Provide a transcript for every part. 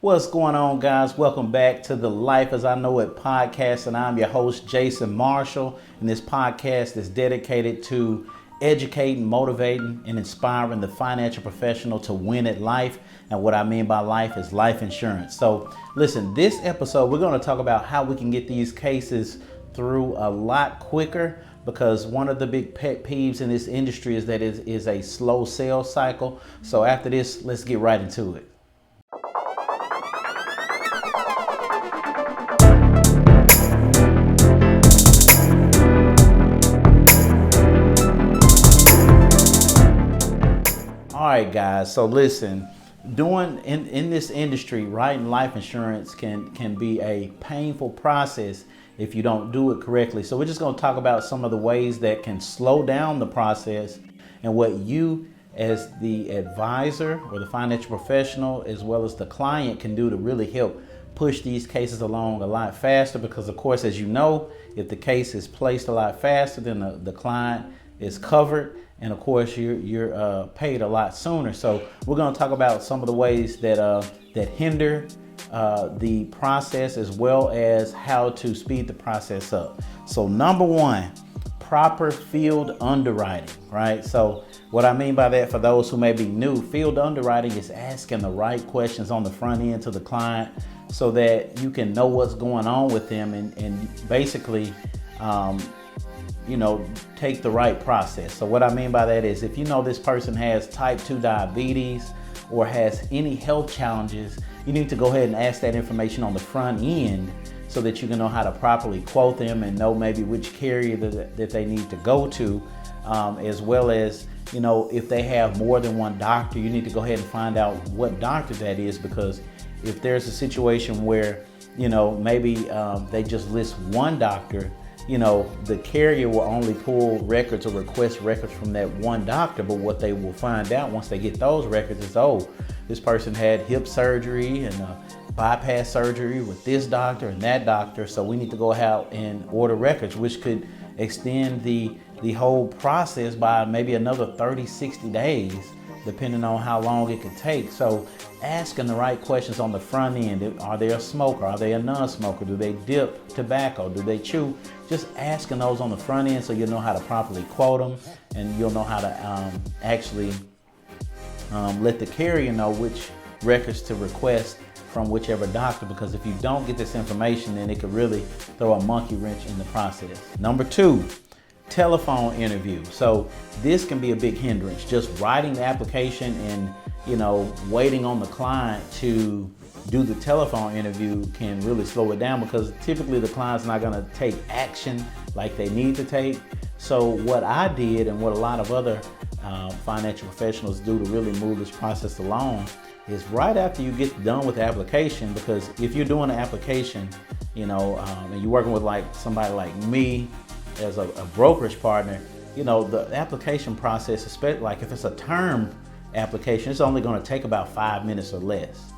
What's going on, guys? Welcome back to the Life as I Know It podcast, and I'm your host, Jason Marshall. And this podcast is dedicated to educating, motivating, and inspiring the financial professional to win at life. And what I mean by life is life insurance. So listen, this episode, we're going to talk about how we can get these cases through a lot quicker, because one of the big pet peeves in this industry is that it is a slow sales cycle. So after this, let's get right into it. All right, guys. So listen, in this industry, writing life insurance can be a painful process if you don't do it correctly. So we're just going to talk about some of the ways that can slow down the process, and what you as the advisor or the financial professional, as well as the client, can do to really help push these cases along a lot faster. Because of course, as you know, if the case is placed a lot faster, then the client is covered, and of course you're paid a lot sooner. So we're going to talk about some of the ways that hinder the process, as well as how to speed the process up. So number one, proper field underwriting, right? So what I mean by that, for those who may be new, field underwriting is asking the right questions on the front end to the client so that you can know what's going on with them and basically take the right process. So what I mean by that is, if you know this person has type 2 diabetes or has any health challenges, you need to go ahead and ask that information on the front end so that you can know how to properly quote them and know maybe which carrier that they need to go to, as well as, if they have more than one doctor, you need to go ahead and find out what doctor that is. Because if there's a situation where, maybe they just list one doctor, the carrier will only pull records or request records from that one doctor. But what they will find out once they get those records is, this person had hip surgery and bypass surgery with this doctor and that doctor. So we need to go out and order records, which could extend the whole process by maybe another 30, 60 days, depending on how long it could take. So asking the right questions on the front end. Are they a smoker? Are they a non-smoker? Do they dip tobacco? Do they chew? Just asking those on the front end so you'll know how to properly quote them, and you'll know how to actually let the carrier know which records to request from whichever doctor. Because if you don't get this information, then it could really throw a monkey wrench in the process. Number two, telephone interview. So this can be a big hindrance. Just writing the application and waiting on the client to do the telephone interview can really slow it down, because typically the client's not going to take action like they need to take. So what I did, and what a lot of other financial professionals do to really move this process along, is right after you get done with the application. Because if you're doing an application, and you're working with like somebody like me as a brokerage partner, the application process, especially like if it's a term application, it's only going to take about 5 minutes or less,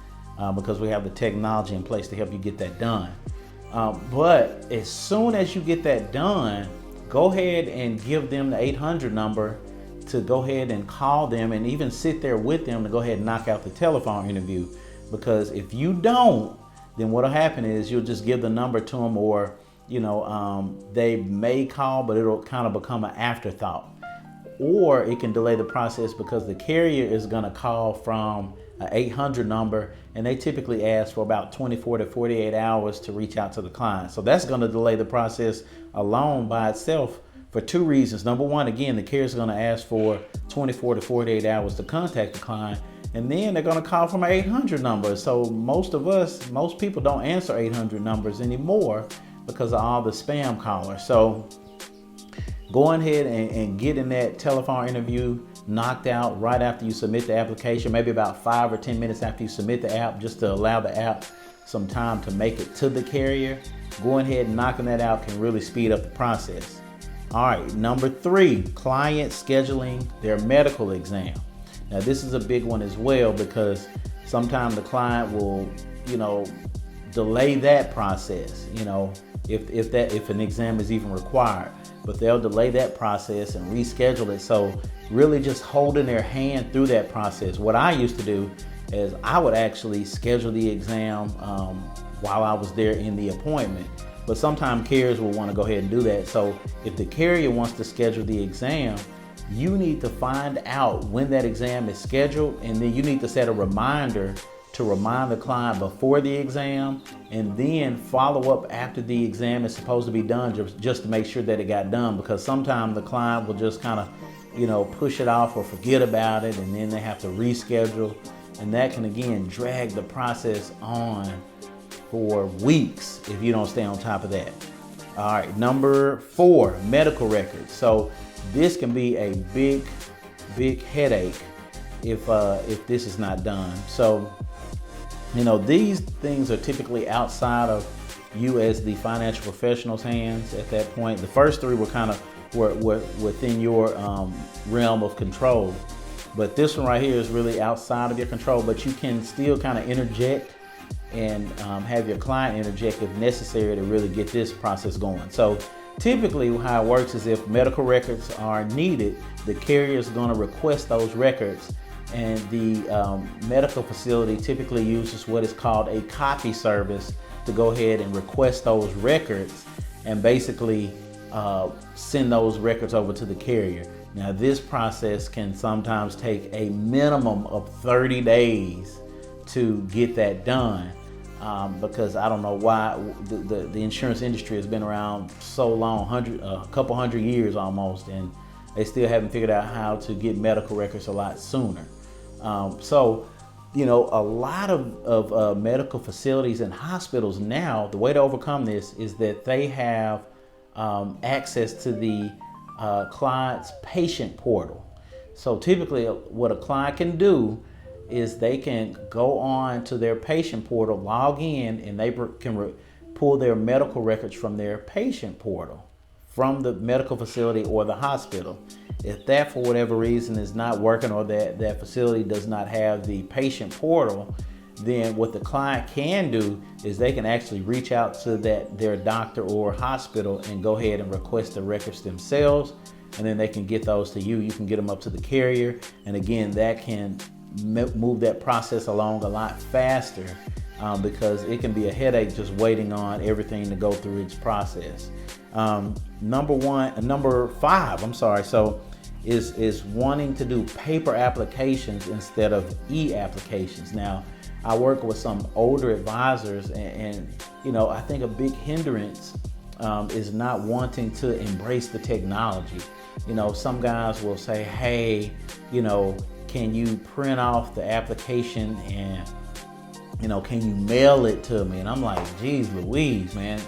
because we have the technology in place to help you get that done. But as soon as you get that done, go ahead and give them the 800 number to go ahead and call them, and even sit there with them to go ahead and knock out the telephone interview. Because if you don't, then what'll happen is you'll just give the number to them, or they may call, but it'll kind of become an afterthought. Or it can delay the process because the carrier is going to call from an 800 number, and they typically ask for about 24 to 48 hours to reach out to the client. So that's going to delay the process alone by itself for two reasons. Number one, again, the carrier is going to ask for 24 to 48 hours to contact the client, and then they're going to call from an 800 number. So most people don't answer 800 numbers anymore because of all the spam callers. So going ahead and getting that telephone interview knocked out right after you submit the application, maybe about 5 or 10 minutes after you submit the app, just to allow the app some time to make it to the carrier. Going ahead and knocking that out can really speed up the process. All right, number three, client scheduling their medical exam. Now this is a big one as well, because sometimes the client will, delay that process, if an exam is even required. But they'll delay that process and reschedule it. So really just holding their hand through that process. What I used to do as I would actually schedule the exam while I was there in the appointment. But sometimes carriers will want to go ahead and do that. So if the carrier wants to schedule the exam, you need to find out when that exam is scheduled, and then you need to set a reminder to remind the client before the exam, and then follow up after the exam is supposed to be done, just to make sure that it got done, because sometimes the client will just kind of, push it off or forget about it, and then they have to reschedule, and that can again drag the process on for weeks if you don't stay on top of that. All right, number 4, medical records. So this can be a big headache if this is not done. So, these things are typically outside of you as the financial professional's hands at that point. The first 3 were within your realm of control, but this one right here is really outside of your control. But you can still kind of interject and have your client interject if necessary to really get this process going. So typically how it works is if medical records are needed, the carrier is going to request those records, and the medical facility typically uses what is called a copy service to go ahead and request those records and basically send those records over to the carrier. Now this process can sometimes take a minimum of 30 days to get that done. Because I don't know why the insurance industry has been around so long, a couple hundred years almost, and they still haven't figured out how to get medical records a lot sooner. So, a lot of medical facilities and hospitals now, the way to overcome this is that they have access to the client's patient portal. So typically what a client can do is they can go on to their patient portal, log in, and they can pull their medical records from their patient portal from the medical facility or the hospital. If that for whatever reason is not working, or that facility does not have the patient portal, then what the client can do is they can actually reach out to their doctor or hospital and go ahead and request the records themselves, and then they can get those to you. You can get them up to the carrier, and again, that can move that process along a lot faster, because it can be a headache just waiting on everything to go through its process. Number 5, so is wanting to do paper applications instead of e-applications. Now, I work with some older advisors, and I think a big hindrance is not wanting to embrace the technology. Some guys will say, hey, can you print off the application and, can you mail it to me? And I'm like, geez Louise, man,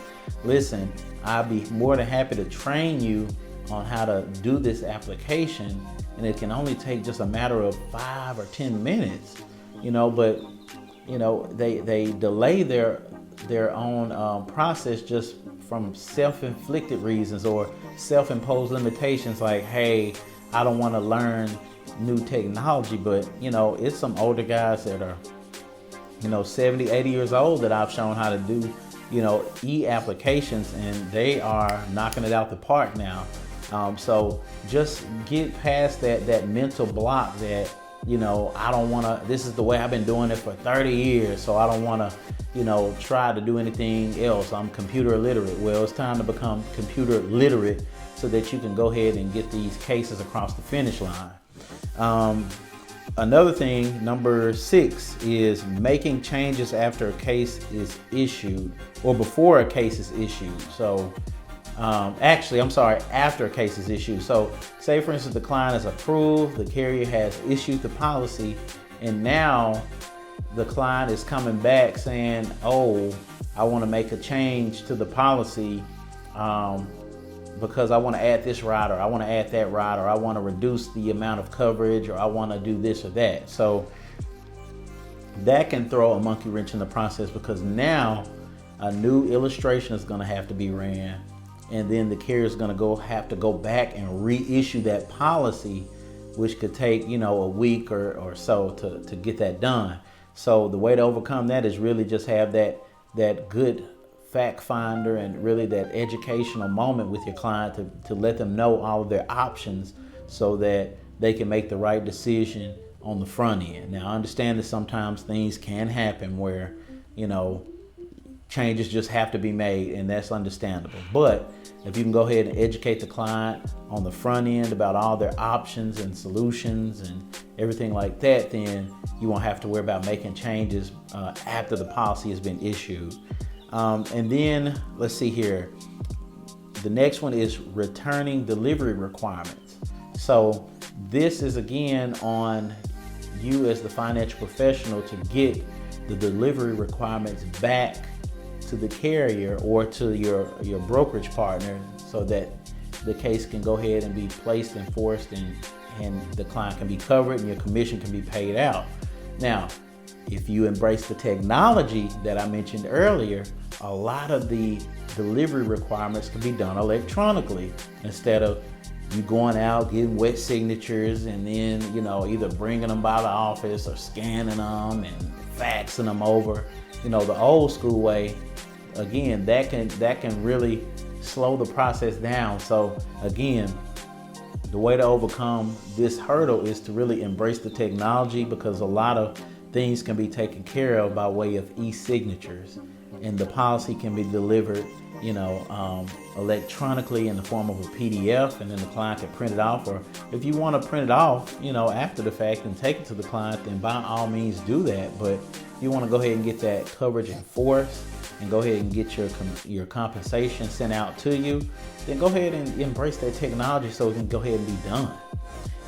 listen, I'd be more than happy to train you on how to do this application, and it can only take just a matter of 5 or 10 minutes, but they delay their own process just from self-inflicted reasons or self-imposed limitations, like, hey, I don't want to learn new technology. But it's some older guys that are 70, 80 years old that I've shown how to do e-applications, and they are knocking it out the park now. So just get past that mental block that I don't want to, this is the way I've been doing it for 30 years, so I don't want to try to do anything else. I'm computer illiterate. Well, it's time to become computer literate so that you can go ahead and get these cases across the finish line. Another thing, number 6, is making changes after a case is issued, or before a case is issued. So after a case is issued. So say for instance, the client is approved, the carrier has issued the policy, and now the client is coming back saying, oh, I want to make a change to the policy because I want to add this rider, I want to add that rider, I want to reduce the amount of coverage, or I want to do this or that. So that can throw a monkey wrench in the process, because now a new illustration is going to have to be ran, and then the carrier is going to have to go back and reissue that policy, which could take a week or so to get that done. So the way to overcome that is really just have that good fact finder and really that educational moment with your client to let them know all of their options, so that they can make the right decision on the front end. Now, I understand that sometimes things can happen where, changes just have to be made, and that's understandable. But if you can go ahead and educate the client on the front end about all their options and solutions and everything like that, then you won't have to worry about making changes after the policy has been issued. And then let's see here. The next one is returning delivery requirements. So this is again on you as the financial professional to get the delivery requirements back to the carrier or to your brokerage partner so that the case can go ahead and be placed, enforced, and the client can be covered and your commission can be paid out. Now, if you embrace the technology that I mentioned earlier, a lot of the delivery requirements can be done electronically instead of you going out, getting wet signatures, and then, either bringing them by the office or scanning them and faxing them over. The old school way, again, that can really slow the process down. So again, the way to overcome this hurdle is to really embrace the technology, because a lot of things can be taken care of by way of e-signatures, and the policy can be delivered electronically in the form of a PDF, and then the client can print it off. Or if you want to print it off, after the fact and take it to the client, then by all means do that. But if you want to go ahead and get that coverage enforced and go ahead and get your compensation sent out to you, then go ahead and embrace that technology so it can go ahead and be done.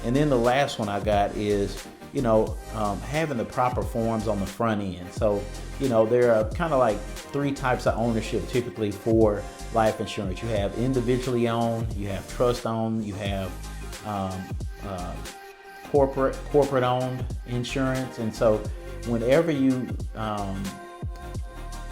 And then the last one I got is having the proper forms on the front end. So, there are kind of like three types of ownership typically for life insurance. You have individually owned, you have trust owned, you have corporate owned insurance. And so whenever you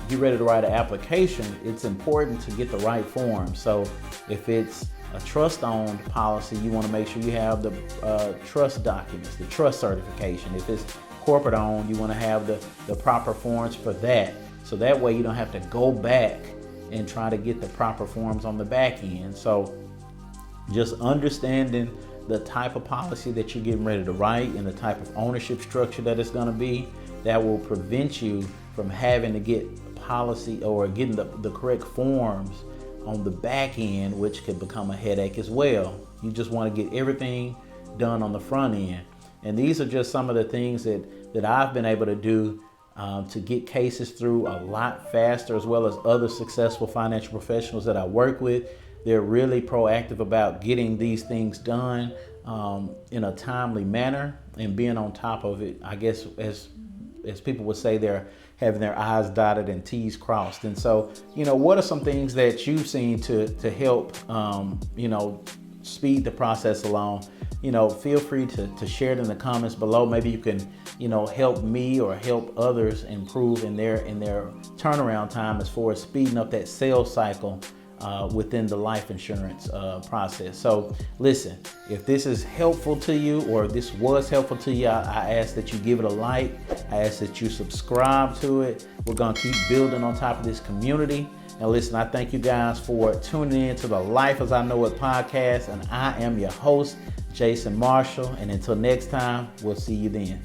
get ready to write an application, it's important to get the right form. So if it's a trust-owned policy, you want to make sure you have the trust documents, the trust certification. If it's corporate-owned, you want to have the proper forms for that. So that way you don't have to go back and try to get the proper forms on the back end. So just understanding the type of policy that you're getting ready to write and the type of ownership structure that it's going to be, that will prevent you from having to get policy or getting the correct forms on the back end, which could become a headache as well. You just want to get everything done on the front end. And these are just some of the things that I've been able to do to get cases through a lot faster, as well as other successful financial professionals that I work with. They're really proactive about getting these things done in a timely manner and being on top of it. I guess as people would say, they're having their I's dotted and T's crossed. And so, what are some things that you've seen to help, speed the process along? Feel free to share it in the comments below. Maybe you can, help me or help others improve in their turnaround time as far as speeding up that sales cycle within the life insurance process. So listen, if this is helpful to you, or this was helpful to you, I ask that you give it a like. I ask that you subscribe to it. We're going to keep building on top of this community. And listen, I thank you guys for tuning in to the Life as I Know It podcast. And I am your host, Jason Marshall. And until next time, we'll see you then.